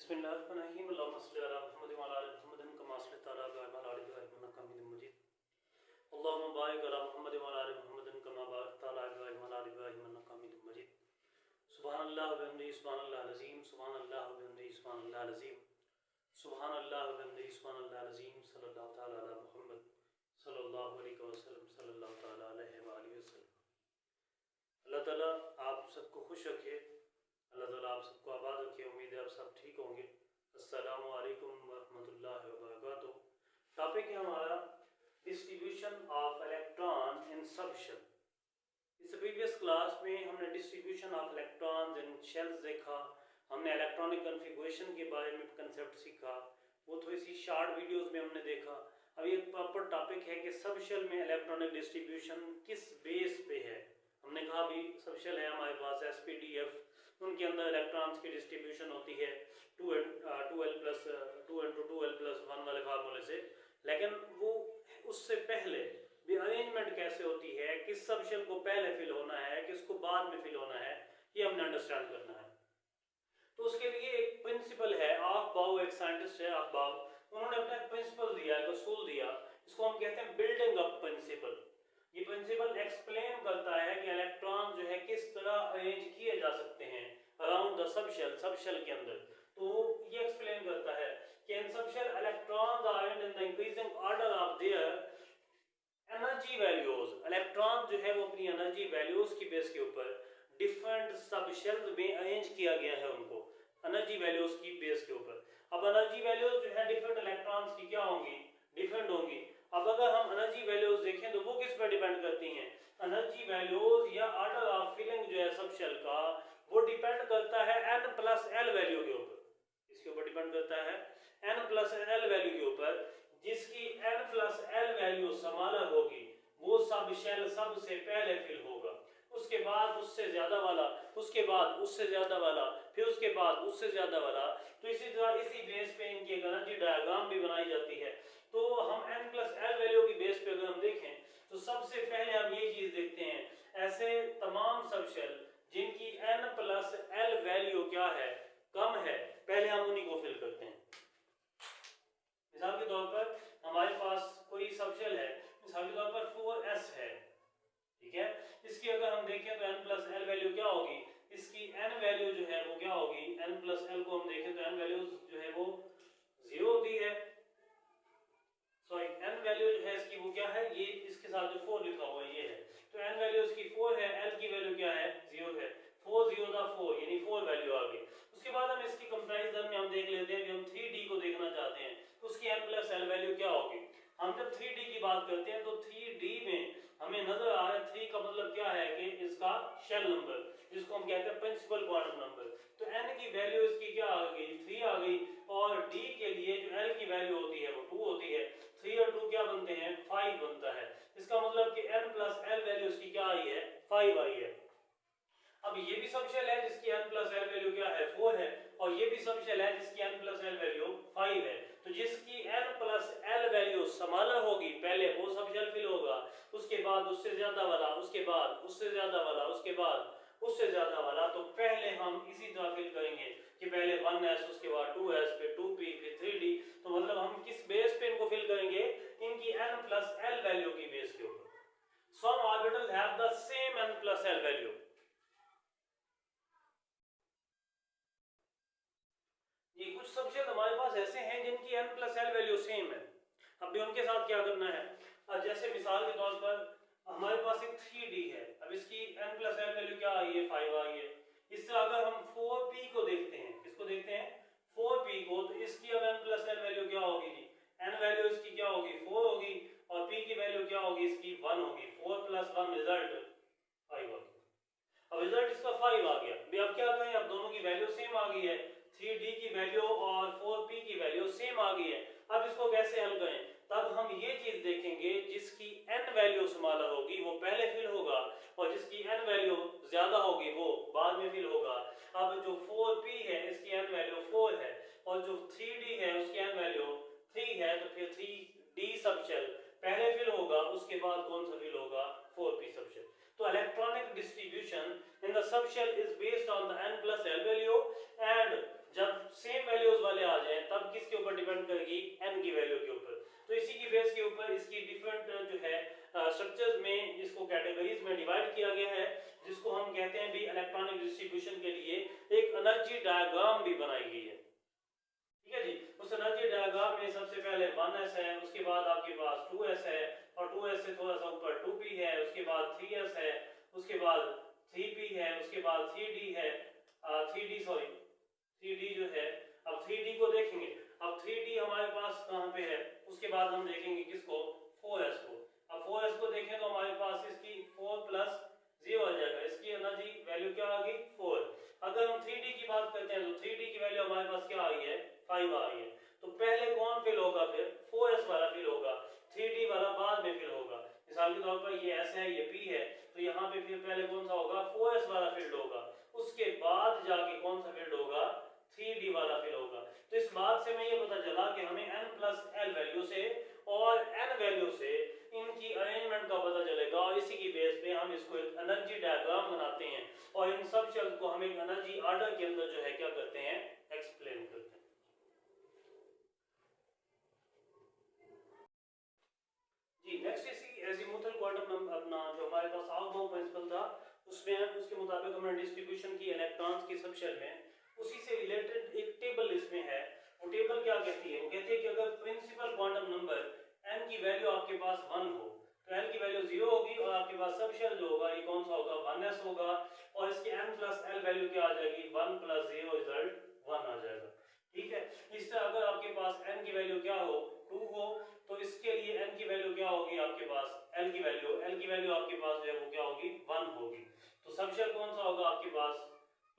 बिस्मिल्लाहिर्रहमानिर्रहीम अल्लाहुम्मा सल्लि अला मुहम्मद व अला आलि मुहम्मद कमा सल्लैता अला इब्राहीम व अला आलि इब्राहीम इन्नका हमीदुम मजीद। अल्लाहुम्मा बारिक अला मुहम्मद व अला आलि मुहम्मद कमा बारकता अला इब्राहीम व अला आलि इब्राहीम इन्नका हमीदुम मजीद। सुब्हानल्लाह व बिहम्दिही सुब्हानल्लाहिल अज़ीम सुब्हानल्लाह व बिहम्दिही सुब्हानल्लाहिल अज़ीम सुब्हानल्लाह व बिहम्दिही सुब्हानल्लाहिल अज़ीम सल्लल्लाहु तआला अला मुहम्मद सल्लल्लाहु अलैहि वसल्लम सल्लल्लाहु तआला अलैहि व आलिहि वसल्लम। अल्लाह ताला आप सबको खुश रखे, अल्लाह ताला आप सबको आबाद रखे। उम्मीद है आप सब ठीक होंगे। अस्सलामु अलैकुम व रहमतुल्लाहि व बरकातुहू। टॉपिक है हमारा डिस्ट्रीब्यूशन ऑफ इलेक्ट्रॉन इन सब शेल। इस प्रीवियस क्लास में हमने distribution of electrons in shells देखा, हमने इलेक्ट्रॉनिक कन्फिगुरेशन के बारे में कंसेप्ट सीखा, वो थोड़ी सी शॉर्ट वीडियोस में हमने देखा। अब एक प्रॉपर टॉपिक है कि सब शेल में इलेक्ट्रॉनिक डिस्ट्रीब्यूशन किस बेस पे है। हमने कहा भी सब शेल है हमारे पास SPDF, उनके अंदर इलेक्ट्रॉन्स की डिस्ट्रीब्यूशन होती है 2n+2 वाले फार्मूले से, लेकिन वो उससे पहले भी अरेंजमेंट कैसे होती है, किस सब शेल को पहले फिल होना है, किसको बाद में फिल होना है, ये हमने अंडरस्टैंड करना है। तो उसके लिए एक प्रिंसिपल है, ऑफबाउ एक साइंटिस्ट है ऑफबाउ, उन्होंने अपना एक प्रिंसिपल दिया, एक असूल दिया, इसको हम कहते हैं बिल्डिंग अप प्रिंसिपल। ये प्रिंसिपल एक्सप्लेन करता है कि इलेक्ट्रॉन जो है किस तरह अरेंज किए जा सकते हैं अराउंड द सब शेल के अंदर। तो ये एक्सप्लेन करता है कि इन सब shell electrons are arranged in the increasing order of their energy values. Electron जो है वो अपनी एनर्जी वैल्यूज की बेस के ऊपर डिफरेंट सब शेल्स में अरेंज किया गया है, उनको एनर्जी वैल्यूज की बेस के ऊपर। अब एनर्जी वैल्यूज जो है डिफरेंट इलेक्ट्रॉन्स की क्या होंगी, डिफरेंट होंगी। अब अगर हम एनर्जी वैल्यूज देखें तो वो किस पर डिपेंड करती हैं, एनर्जी वैल्यूज या ऑर्डर ऑफ फिलिंग जो है सब शेल का, वो डिपेंड करता है n+l वैल्यू के ऊपर। इसके ऊपर डिपेंड करता है n+l वैल्यू के ऊपर। जिसकी n+l वैल्यू समानर होगी वो सब शेल सबसे पहले फिल होगा, उसके बाद उससे ज्यादा वाला, उसके बाद उससे ज्यादा वाला, फिर उसके बाद उससे ज्यादा वाला। तो इसी तरह इसी बेस पे इनकी एक एनर्जी डायग्राम भी बनाई जाती है। तो हम n+l वैल्यू की बेस पे अगर हम देखें तो सबसे पहले हम ये चीज देखते हैं, ऐसे तमाम सब शेल जिनकी n+l वैल्यू क्या है, कम है, पहले हम उन्हीं को फिल करते हैं। मिसाल के तौर पर हमारे पास कोई सब शेल है, मिसाल के तौर पर 4s है, ठीक है। इसकी अगर हम देखें तो n+l वैल्यू क्या होगी, इसकी n वैल्यू जो है वो क्या होगी, n+l को हम देखें तो n वैल्यू जो है वो 0 होती है। सॉरी, n वैल्यू जो है इसकी वो क्या है, ये इसके साथ जो 4 लिखा हुआ है ये है, तो n वैल्यू इसकी 4 है, l की वैल्यू क्या है, 0 है। 4 0 था 4 यानी 4 वैल्यू आ गई। उसके बाद हम इसकी कंपैरिजन में हम देख लेते हैं कि हम 3d को देखना चाहते हैं, उसकी n+l वैल्यू क्या होगी। हम जब 3d की बात करते हैं तो 3d में हमें नजर आ रहा है 3 का मतलब क्या है कि इसका शेल नंबर, जिसको हम कहते हैं प्रिंसिपल क्वांटम नंबर। तो n की वैल्यू इसकी क्या आ गई, 3 आ गई, और d के लिए जो l की वैल्यू होती है वो 2 होती है। 3 और 2 क्या बनते हैं, 5 बनता है। इसका मतलब कि n+l वैल्यू इसकी क्या आई है, 5 आई है। अब ये भी सब शेल है जिसकी n+l वैल्यू क्या है, 4 है, और ये भी सब शेल है जिसकी n+l वैल्यू 5 है। तो जिसकी n+l वैल्यू समानर होगी पहले वो सब शेल फिल होगा, उसके बाद उससे ज्यादा वाला, उसके बाद उससे ज्यादा वाला, उसके बाद उससे ज्यादा वाला। तो पहले हम इसी तरह फिल करेंगे कि पहले 1s, उसके बाद 2s, फिर 2p, फिर 3d। तो मतलब हम किस बेस पे इनको फिल करेंगे, इनकी n+l वैल्यू की बेस के ऊपर। Some orbitals have the same n+l value. ये कुछ सब शेल हमारे पास ऐसे हैं जिनकी n+l वैल्यू सेम है। अब भी उनके साथ क्या करना है, अब जैसे मिसाल के तौर पर हमारे पास एक 3d है, अब इसकी n+l वैल्यू क्या आई है, 5 आई है। इस तरह अगर हम 4p को देखते हैं, किसको देखते हैं, 4p को, तो इसकी अब n+l वैल्यू क्या होगी जी, n वैल्यू इसकी क्या होगी, 4 होगी, और p की वैल्यू क्या होगी, इसकी 1 होगी। 4 + 1 रिजल्ट 5 होगी। अब रिजल्ट इसका 5 आ गया। भी अब क्या करें, अब दोनों की वैल्यू सेम आ गई है, 3d की वैल्यू और 4p की वैल्यू सेम आ गई है। अब इसको कैसे हल करें, तब हम ये चीज देखेंगे जिसकी n वैल्यू स्मॉलर होगी वो पहले फिल होगा, और जिसकी n वैल्यू ज्यादा होगी वो बाद में फिल होगा। अब जो 4p है इसकी n वैल्यू 4 है, और जो 3d है उसकी n वैल्यू 3 है, तो फिर 3d सब शेल पहले फिल होगा, उसके बाद कौन सा फिल होगा, 4p सब शेल। तो electronic distribution in the sub shell is based on the n+l value, and जब सेम वैल्यूज ऊपर डिपेंड करेगी n की वैल्यू के ऊपर। तो इसी की बेस के ऊपर इसकी डिफरेंट जो है स्ट्रक्चर्स में इसको कैटेगरीज में डिवाइड किया गया है, जिसको हम कहते हैं भी इलेक्ट्रॉनिक डिस्ट्रीब्यूशन के लिए एक एनर्जी डायग्राम भी बनाई गई है। ठीक है जी। उस एनर्जी डायग्राम में सबसे पहले 1s है, उसके बाद आपके पास 2s है, और 2s से थोड़ा सा ऊपर 2p है, उसके बाद 3s है, उसके बाद 3p है, उसके बाद 3d है, 3d जो है। अब 3d को देखेंगे, अब 3d हमारे पास कहां पे है, उसके बाद हम देखेंगे किसको, 4s को। अब 4s को देखें तो हमारे पास इसकी 4 प्लस 0 आ जाएगा, इसकी एनर्जी वैल्यू क्या आ गई 4। अगर हम 3d की बात करते हैं तो 3d की वैल्यू हमारे पास क्या आई है 5 आ रही है। तो पहले कौन फिल होगा, फिर 4s वाला फिल होगा, 3d वाला बाद में फिल होगा। मिसाल के तौर पर ये s है, ये p है, तो यहाँ पे फिर पहले कौन सा होगा 4s वाला फील्ड होगा, उसके बाद जाके कौन सा फील्ड होगा 3d वाला फील्ड होगा। तो इस बात से हमें ये पता चला कि हमें n प्लस l वैल्यू से और n वैल्यू से इनकी अरेंजमेंट का पता चलेगा, और इसी की बेस पे हम इसको एक एनर्जी डायग्राम बनाते हैं, और इन सब शब्द को हम एक एनर्जी ऑर्डर के अंदर जो है क्या करते हैं, एक्सप्लेन करते हैं। जी नेक्स्ट इसी एजीमुथल क्वांटम अपना जो हमारे पास आउटबाउंड प्रिंसिपल था, उसमें उसके मुताबिक हमने डिस्ट्रीब्यूशन की इलेक्ट्रॉन्स की सबशेल में, उसी से रिलेटेड एक टेबल इसमें है। वो टेबल क्या कहती है, वो कहती है कि अगर प्रिंसिपल क्वांटम नंबर n की वैल्यू आपके पास 1 हो तो n की वैल्यू 0 होगी, और आपके पास सबशेल जो होगा ये कौन सा होगा 1s होगा, और इसकी n प्लस l वैल्यू क्या आ जाएगी 1 प्लस 0 रिजल्ट 1 आ जाएगा। ठीक है। इस तरह अगर आपके पास n की वैल्यू क्या हो 2 हो, तो इसके लिए n की वैल्यू क्या होगी आपके पास, l की वैल्यू आपके पास जो है वो क्या होगी 1 होगी। तो सबशेल कौन सा होगा आपके पास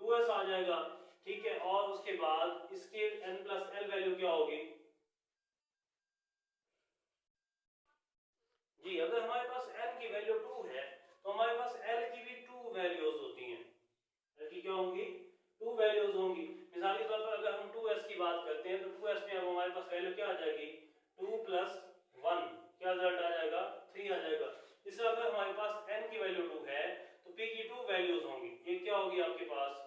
2s आ जाएगा। ठीक है। और उसके बाद इसके n प्लस l वैल्यू क्या होगी जी, अगर हमारे पास n की वैल्यू 2 है तो हमारे पास l की भी 2 वैल्यूज होती हैं। l की क्या होंगी 2 वैल्यूज होंगी। मिसाल के तौर पर अगर हम 2s की बात करते हैं तो 2s में अब हमारे पास वैल्यू क्या आ जाएगी 2 प्लस 1, क्या रिजल्ट आ जाएगा 3 आ जाएगा। इस तरह अगर हमारे पास n की वैल्यू 2 है तो p की 2 वैल्यूज होंगी, एक क्या होगी आपके पास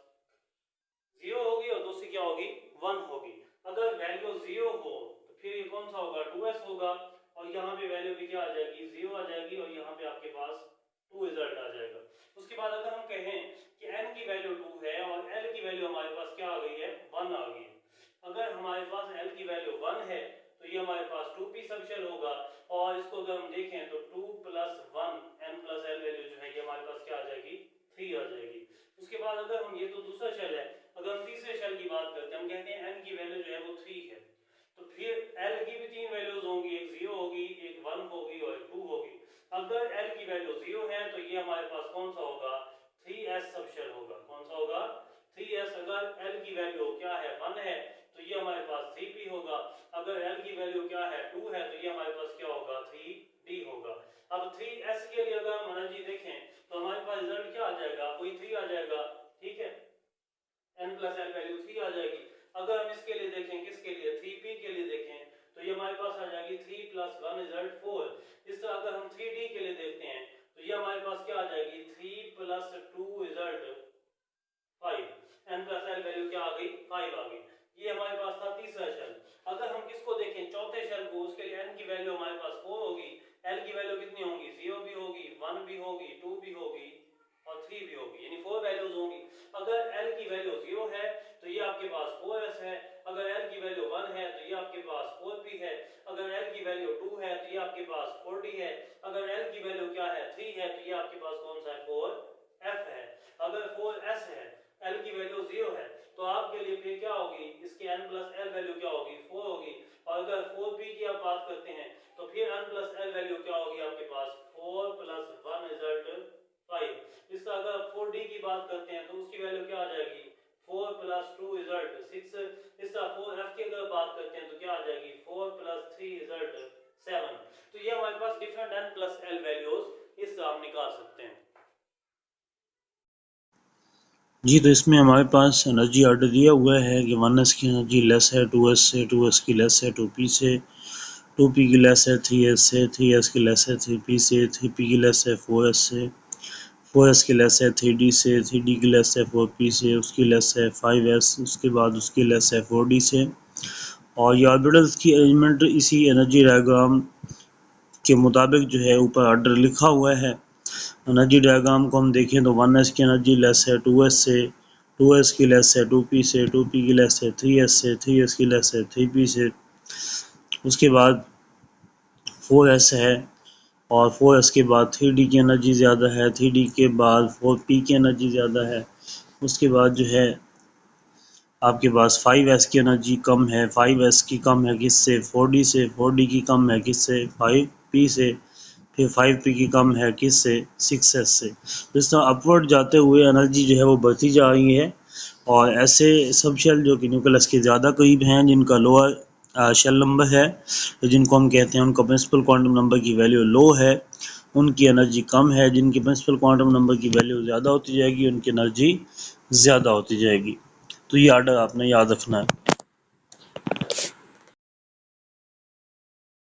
0 होगी और दूसरी क्या होगी 1 होगी। अगर वैल्यू 0 हो तो फिर ये कौन सा होगा 2s होगा, और यहाँ पे वैल्यू भी क्या आ जाएगी 0 आ जाएगी, और यहाँ पे आपके पास 2 रिजल्ट आ जाएगा। उसके बाद अगर हम कहें कि n की वैल्यू 2 है और l की वैल्यू हमारे पास क्या आ गई है 1 आ गई है, अगर हमारे पास l की वैल्यू 1 है तो ये हमारे पास 2p सबशेल होगा, और इसको अगर हम देखें तो 2 plus 1 n plus l value जो है ये हमारे पास क्या आ जाएगी 3 आ जाएगी। उसके बाद अगर हम ये तो दूसरा शेल है, अगर हम तीसरे शेल की बात करते हैं, हम कहते हैं n की वैल्यू जो है वो 3 है, तो फिर l की भी 3 वैल्यूज होंगी, एक 0 होगी, एक 1 होगी और एक 2 होगी। अगर l की वैल्यू 0 है तो ये हमारे पास कौन सा होगा 3s सबशेल होगा, कौन सा होगा 3s। अगर l की वैल्यू क्या है 1 है तो ये हमारे पास 3p होगा, अगर l की वैल्यू क्या है 2 है तो ये हमारे पास क्या होगा 3d होगा। अब 3s के लिए अगर हम एनर्जी देखें तो हमारे पास रिजल्ट क्या आ जाएगा वही 3 आ जाएगा। ठीक है। n प्लस l वैल्यू 3 आ जाएगी। अगर हम इसके लिए देखें, किसके लिए 3p के लिए देखें, तो ये हमारे पास आ जाएगी 3 प्लस 1 रिजल्ट 4। इस तरह अगर हम 3d के लिए देखते हैं तो ये हमारे पास क्या आ जाएगी 3 plus 2 result 5, n plus l value क्या आ गई 5 आ गई। ये हमारे पास था तीसरा शेल। अगर हम किसको देखें चौथे शेल को, उसके लिए n की वैल्यू हमारे पास 4 होगी, l की वैल्यू कितनी होगी 0 भी होगी, 1 भी होगी, 2 भी होगी और 3 भी होगी, यानी 4 वैल्यूज होंगी। अगर l की वैल्यू 0 है तो ये आपके पास 4s है, अगर l की वैल्यू 1 है तो ये आपके पास 4p है, अगर l की वैल्यू 2 है तो ये आपके पास 4d है, अगर l की वैल्यू क्या है 3 है तो ये आपके पास कौन सा है 4f है। अगर 4s है l की वैल्यू 0 है तो आपके लिए फिर क्या होगी इसकी n प्लस l वैल्यू क्या होगी 4 होगी, और अगर 4p की आप बात करते हैं तो फिर n प्लस l वैल्यू क्या होगी आपके पास 4 प्लस 1 रिजल्ट 5। इस तरह अगर 4d की बात करते हैं तो उसकी वैल्यू क्या आ जाएगी 4 प्लस 2 रिजल्ट 6। इस तरह 4f की अगर बात करते हैं तो क्या आ जाएगी 4 प्लस 3 रिजल्ट 7। तो ये हमारे पास different n plus l values इस तरह हम निकाल सकते हैं। जी तो इसमें हमारे पास एनर्जी ऑर्डर दिया हुआ है कि 1s की एनर्जी लेस है 2s से, 2s की लेस है 2p से, 2p की लेस है 3s से, 3s की लेस है 3p से, 3p की लेस है 4s से, 4s की लेस है 3d से, 3d की लेस है 4p से, उसकी लेस है 5s, उसके बाद उसकी लेस है 4d से, और ये ऑर्बिटल्स की अरेंजमेंट इसी एनर्जी डायग्राम के मुताबिक जो है ऊपर ऑर्डर लिखा हुआ है। एनर्जी डायग्राम को हम देखें तो 1s की एनर्जी लेस है 2s से, 2s की लेस है 2p से, 2p की लेस है 3s से, 3s की लेस है 3p से, उसके बाद 4s है और 4s के बाद 3d की एनर्जी ज़्यादा है, 3d के बाद 4p की एनर्जी ज़्यादा है, उसके बाद जो है आपके पास 5s की एनर्जी कम है, 5s की कम है किससे 4d से, 4d की कम है किससे 5p से, फिर 5p की कम है किससे 6s से। तो इस तरह अपवर्ड जाते हुए एनर्जी जो है वो बढ़ती जा रही है और ऐसे सब शेल जो कि न्यूक्लियस के ज़्यादा करीब हैं, जिनका लोअर शेल नंबर है, तो जिनको हम कहते हैं उनका प्रिंसिपल क्वांटम नंबर की वैल्यू लो है, उनकी एनर्जी कम है, जिनकी प्रिंसिपल क्वांटम नंबर की वैल्यू ज़्यादा होती जाएगी उनकी एनर्जी ज़्यादा होती जाएगी। तो ये आर्डर आपने याद रखना है।